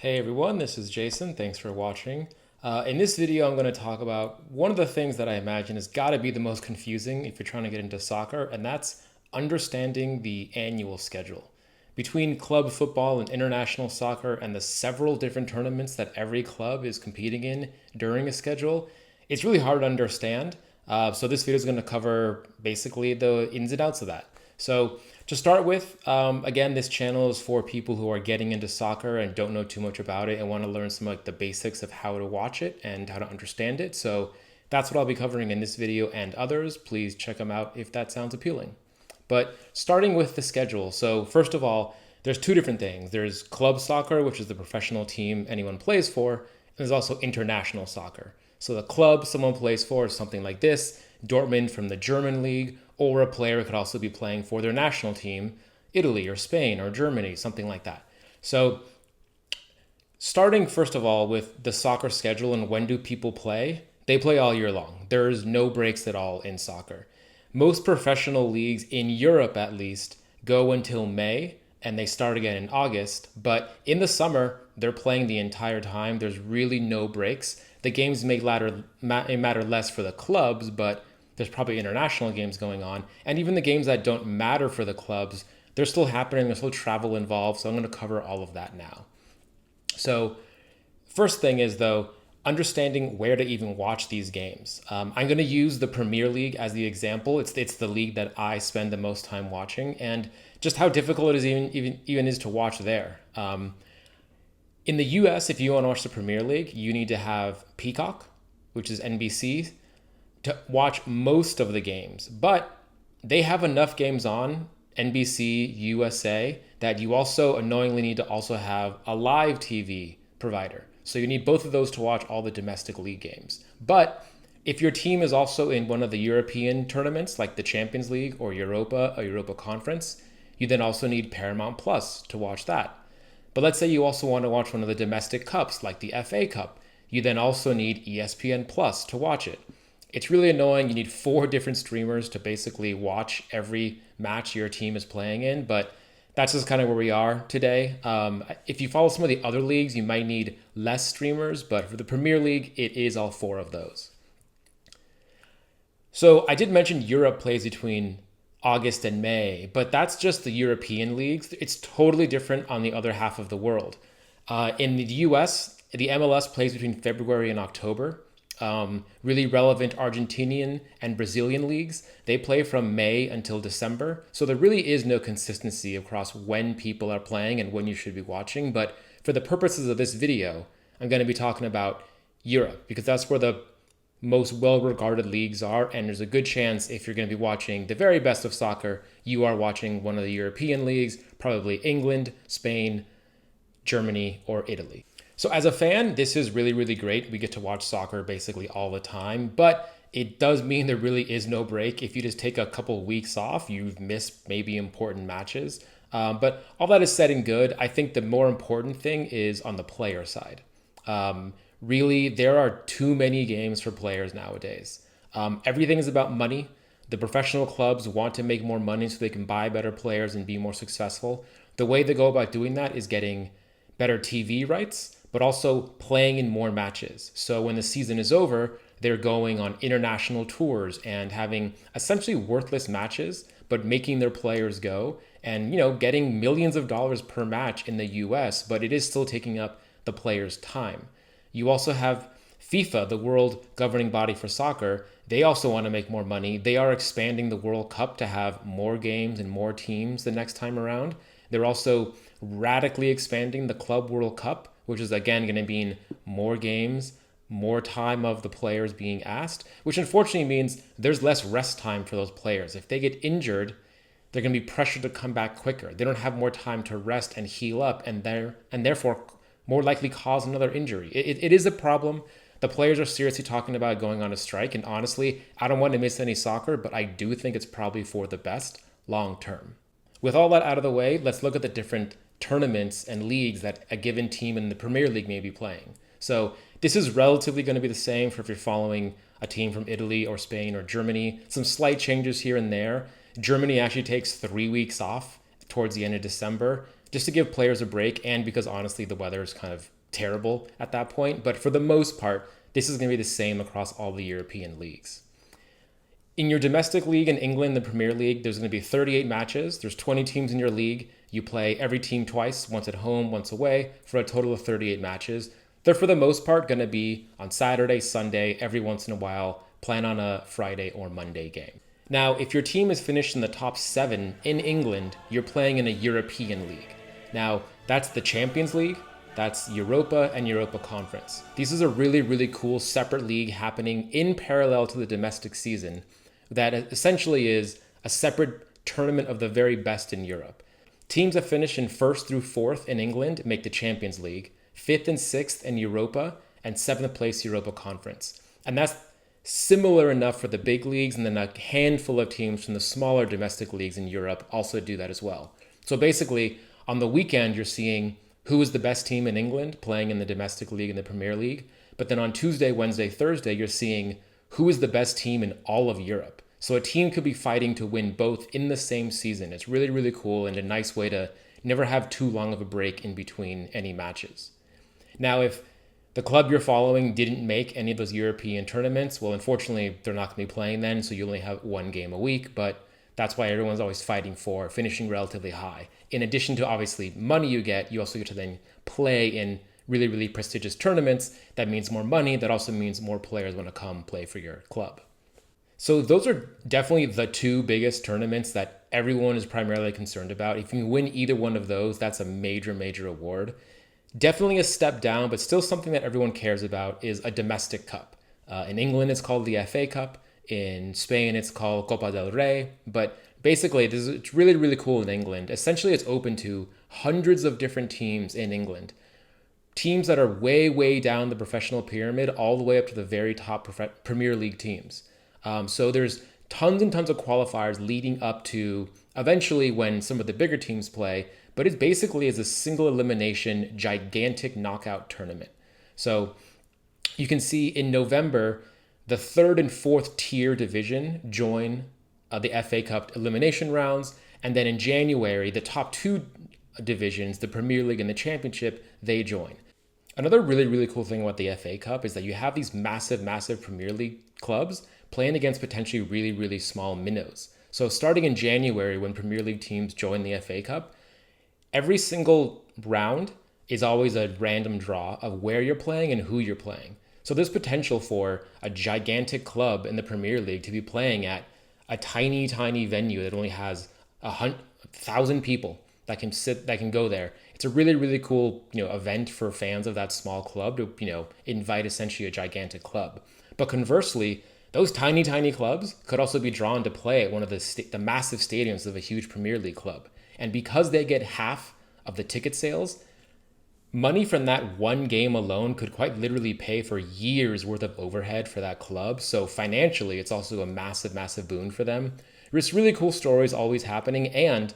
Hey everyone, this is Jason. Thanks for watching. In this video, I'm going to talk about one of the things that I imagine has got to be the most confusing if you're trying to get into soccer, and that's understanding the annual schedule. Between club football and international soccer and the several different tournaments that every club is competing in during a schedule, it's really hard to understand. So this video is going to cover basically the ins and outs of that. So to start with, again, this channel is for people who are getting into soccer and don't know too much about it and want to learn some like the basics of how to watch it and how to understand it. So that's what I'll be covering in this video and others. Please check them out if that sounds appealing. But starting with the schedule. So first of all, there's two different things. There's club soccer, which is the professional team anyone plays for. And there's also international soccer. So the club someone plays for is something like this, Dortmund from the German league, or a player could also be playing for their national team, Italy or Spain or Germany, something like that. So starting first of all with the soccer schedule and when do people play, they play all year long. There's no breaks at all in soccer. Most professional leagues in Europe, at least, go until May and they start again in August. But in the summer, they're playing the entire time. There's really no breaks. The games may matter less for the clubs, but there's probably international games going on. And even the games that don't matter for the clubs, they're still happening. There's still travel involved. So I'm going to cover all of that now. So first thing is, though, understanding where to even watch these games. I'm going to use the Premier League as the example. It's the league that I spend the most time watching, and just how difficult it is even is to watch there. In the US, if you want to watch the Premier League, you need to have Peacock, which is NBC, to watch most of the games. But they have enough games on NBC, USA, that you also annoyingly need to also have a live TV provider. So you need both of those to watch all the domestic league games. But if your team is also in one of the European tournaments, like the Champions League or Europa, a Europa Conference, you then also need Paramount Plus to watch that. But let's say you also want to watch one of the domestic cups, like the FA Cup. You then also need ESPN Plus to watch it. It's really annoying. You need 4 different streamers to basically watch every match your team is playing in, but that's just kind of where we are today. If you follow some of the other leagues, you might need less streamers, but for the Premier League, it is all 4 of those. So I did mention Europe plays between August and May, but that's just the European leagues. It's totally different on the other half of the world. In the US, the MLS plays between February and October. Really relevant Argentinian and Brazilian leagues, they play from May until December. So there really is no consistency across when people are playing and when you should be watching. But for the purposes of this video, I'm going to be talking about Europe because that's where the most well-regarded leagues are. And there's a good chance if you're going to be watching the very best of soccer, you are watching one of the European leagues, probably England, Spain, Germany, or Italy. So as a fan, this is really, really great. We get to watch soccer basically all the time, but it does mean there really is no break. If you just take a couple of weeks off, you've missed maybe important matches. But all that is said and good. I think the more important thing is on the player side. Really, there are too many games for players nowadays. Everything is about money. The professional clubs want to make more money so they can buy better players and be more successful. The way they go about doing that is getting better TV rights, but also playing in more matches. So when the season is over, they're going on international tours and having essentially worthless matches, but making their players go and, getting millions of dollars per match in the US, but it is still taking up the players' time. You also have FIFA, the world governing body for soccer. They also want to make more money. They are expanding the World Cup to have more games and more teams the next time around. They're also radically expanding the Club World Cup, which is again going to mean more games, more time of the players being asked, which unfortunately means there's less rest time for those players. If they get injured, they're going to be pressured to come back quicker. They don't have more time to rest and heal up, and therefore more likely cause another injury. It is a problem. The players are seriously talking about going on a strike, and honestly, I don't want to miss any soccer, but I do think it's probably for the best long term. With all that out of the way, let's look at the different tournaments and leagues that a given team in the Premier League may be playing. So this is relatively going to be the same for if you're following a team from Italy or Spain or Germany. Some slight changes here and there. Germany actually takes 3 weeks off towards the end of December just to give players a break, and because honestly the weather is kind of terrible at that point. But for the most part, this is going to be the same across all the European leagues. In your domestic league in England, the Premier League, there's going to be 38 matches. There's 20 teams in your league. You play every team twice, once at home, once away, for a total of 38 matches. They're for the most part going to be on Saturday, Sunday, every once in a while, plan on a Friday or Monday game. Now, if your team is finished in the top 7 in England, you're playing in a European league. Now, that's the Champions League, that's Europa and Europa Conference. This is a really, really cool separate league happening in parallel to the domestic season that essentially is a separate tournament of the very best in Europe. Teams that finish in 1st through 4th in England make the Champions League, 5th and 6th in Europa, and 7th place Europa Conference. And that's similar enough for the big leagues, and then a handful of teams from the smaller domestic leagues in Europe also do that as well. So basically, on the weekend, you're seeing who is the best team in England playing in the domestic league and the Premier League. But then on Tuesday, Wednesday, Thursday, you're seeing who is the best team in all of Europe. So a team could be fighting to win both in the same season. It's really, really cool and a nice way to never have too long of a break in between any matches. Now, if the club you're following didn't make any of those European tournaments, well, unfortunately, they're not going to be playing then, so you only have one game a week, but that's why everyone's always fighting for finishing relatively high. In addition to, obviously, money you get, you also get to then play in really, really prestigious tournaments. That means more money. That also means more players want to come play for your club. So those are definitely the two biggest tournaments that everyone is primarily concerned about. If you win either one of those, that's a major, major award. Definitely a step down, but still something that everyone cares about is a domestic cup. In England, it's called the FA Cup. In Spain, it's called Copa del Rey. But basically, it's really, really cool in England. Essentially, it's open to hundreds of different teams in England. Teams that are way, way down the professional pyramid, all the way up to the very top Premier League teams. So there's tons and tons of qualifiers leading up to eventually when some of the bigger teams play, but it basically is a single elimination, gigantic knockout tournament. So you can see in November, the 3rd and 4th tier division join the FA Cup elimination rounds. And then in January, the top 2 divisions, the Premier League and the Championship, they join. Another really, really cool thing about the FA Cup is that you have these massive, massive Premier League clubs playing against potentially really, really small minnows. So starting in January, when Premier League teams join the FA Cup, every single round is always a random draw of where you're playing and who you're playing. So there's potential for a gigantic club in the Premier League to be playing at a tiny, tiny venue that only has 1,000 people that can go there. It's a really, really cool, event for fans of that small club to, invite essentially a gigantic club. But conversely, those tiny, tiny clubs could also be drawn to play at one of the massive stadiums of a huge Premier League club. And because they get half of the ticket sales, money from that one game alone could quite literally pay for years worth of overhead for that club. So financially, it's also a massive, massive boon for them. There's really cool stories always happening, and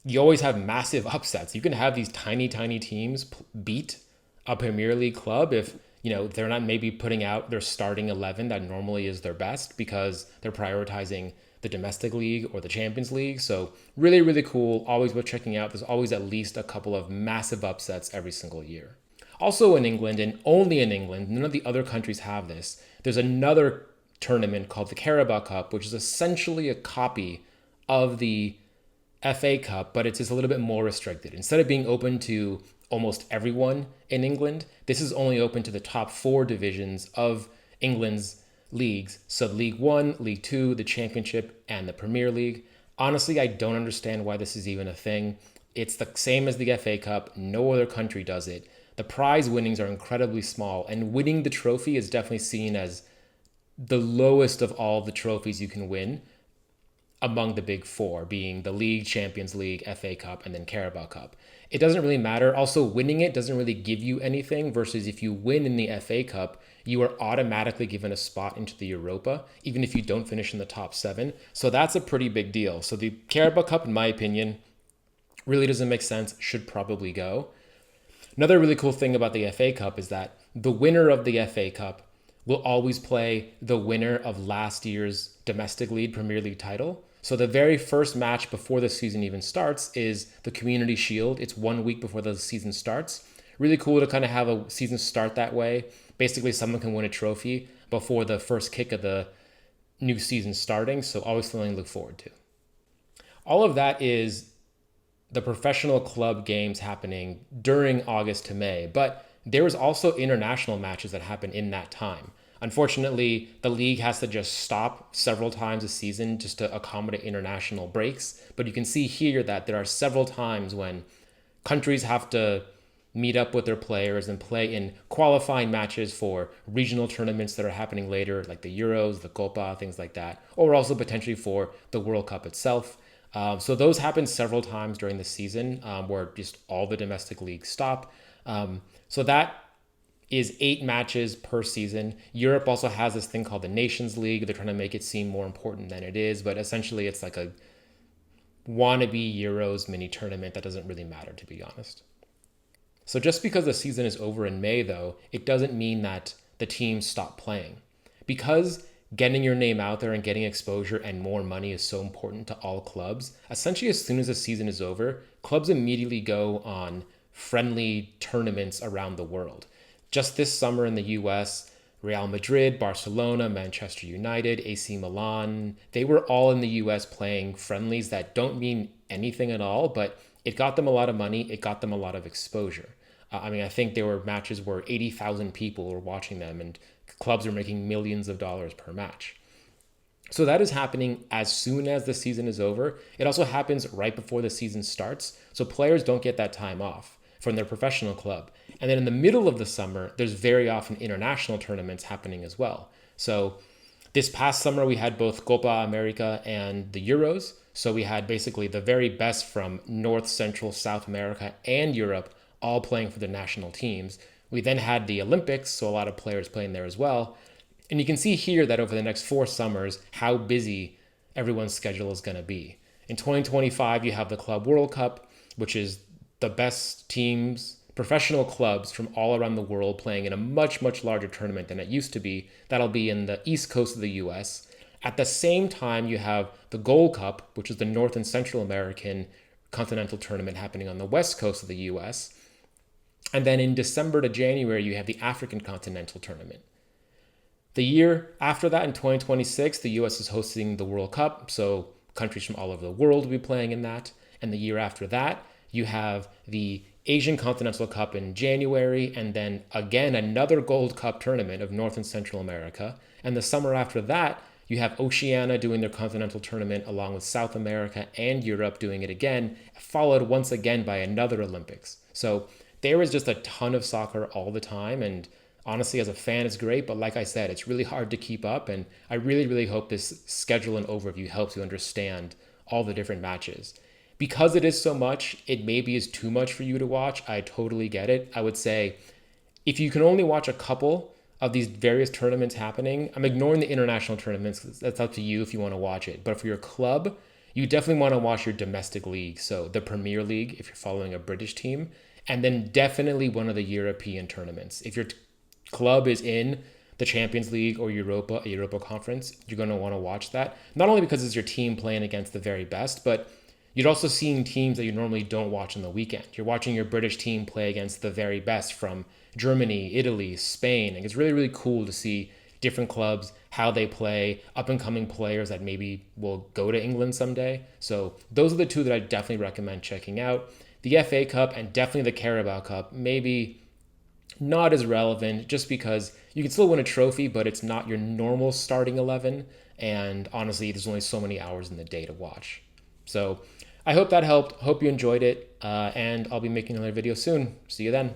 you always have massive upsets. You can have these tiny, tiny teams beat a Premier League club if they're not maybe putting out their starting 11 that normally is their best because they're prioritizing the domestic league or the Champions League. So really, really cool. Always worth checking out. There's always at least a couple of massive upsets every single year. Also in England, and only in England, none of the other countries have this, there's another tournament called the Carabao Cup, which is essentially a copy of the FA Cup, but it's just a little bit more restricted. Instead of being open to almost everyone in England, this is only open to the top 4 divisions of England's leagues. So League 1, League 2, the Championship, and the Premier League. Honestly, I don't understand why this is even a thing. It's the same as the FA Cup. No other country does it. The prize winnings are incredibly small, and winning the trophy is definitely seen as the lowest of all the trophies you can win among the big 4, being the League, Champions League, FA Cup, and then Carabao Cup. It doesn't really matter. Also, winning it doesn't really give you anything, versus if you win in the FA Cup, you are automatically given a spot into the Europa, even if you don't finish in the top 7. So that's a pretty big deal. So the Carabao Cup, in my opinion, really doesn't make sense, should probably go. Another really cool thing about the FA Cup is that the winner of the FA Cup will always play the winner of last year's domestic league Premier League title. So the very first match before the season even starts is the Community Shield. It's 1 week before the season starts. Really cool to kind of have a season start that way. Basically, someone can win a trophy before the first kick of the new season starting. So always something to look forward to. All of that is the professional club games happening during August to May, but there was also international matches that happen in that time. Unfortunately, the league has to just stop several times a season just to accommodate international breaks. But you can see here that there are several times when countries have to meet up with their players and play in qualifying matches for regional tournaments that are happening later, like the Euros, the Copa, things like that, or also potentially for the World Cup itself. So those happen several times during the season where just all the domestic leagues stop. So that is 8 matches per season. Europe also has this thing called the Nations League. They're trying to make it seem more important than it is, but essentially it's like a wannabe Euros mini tournament that doesn't really matter, to be honest. So just because the season is over in May, though, it doesn't mean that the teams stop playing. Because getting your name out there and getting exposure and more money is so important to all clubs, essentially as soon as the season is over, clubs immediately go on friendly tournaments around the world. Just this summer in the US, Real Madrid, Barcelona, Manchester United, AC Milan, they were all in the US playing friendlies that don't mean anything at all, but it got them a lot of money, it got them a lot of exposure. I think there were matches where 80,000 people were watching them and clubs are making millions of dollars per match. So that is happening as soon as the season is over. It also happens right before the season starts. So players don't get that time off from their professional club. And then in the middle of the summer, there's very often international tournaments happening as well. So this past summer, we had both Copa America and the Euros. So we had basically the very best from North, Central, South America, and Europe all playing for the national teams. We then had the Olympics, so a lot of players playing there as well. And you can see here that over the next 4 summers, how busy everyone's schedule is going to be. In 2025, you have the Club World Cup, which is the best teams, professional clubs from all around the world playing in a much, much larger tournament than it used to be. That'll be in the East Coast of the US. At the same time, you have the Gold Cup, which is the North and Central American continental tournament happening on the West Coast of the US. And then in December to January, you have the African Continental Tournament. The year after that, in 2026, the US is hosting the World Cup, so countries from all over the world will be playing in that. And the year after that, you have the Asian Continental Cup in January, and then again, another Gold Cup tournament of North and Central America. And the summer after that, you have Oceania doing their continental tournament along with South America and Europe doing it again, followed once again by another Olympics. So there is just a ton of soccer all the time, and honestly, as a fan, it's great, but like I said, it's really hard to keep up, and I really, really hope this schedule and overview helps you understand all the different matches. Because it is so much, it maybe is too much for you to watch. I totally get it. I would say if you can only watch a couple of these various tournaments happening, I'm ignoring the international tournaments. That's up to you if you want to watch it. But for your club, you definitely want to watch your domestic league. So the Premier League, if you're following a British team, and then definitely one of the European tournaments. If your club is in the Champions League or Europa, a Europa conference, you're going to want to watch that. Not only because it's your team playing against the very best, but you're also seeing teams that you normally don't watch on the weekend. You're watching your British team play against the very best from Germany, Italy, Spain. And it's really, really cool to see different clubs, how they play, up-and-coming players that maybe will go to England someday. So those are the two that I definitely recommend checking out. The FA Cup and definitely the Carabao Cup, maybe not as relevant just because you can still win a trophy, but it's not your normal starting 11. And honestly, there's only so many hours in the day to watch. So I hope that helped. Hope you enjoyed it. And I'll be making another video soon. See you then.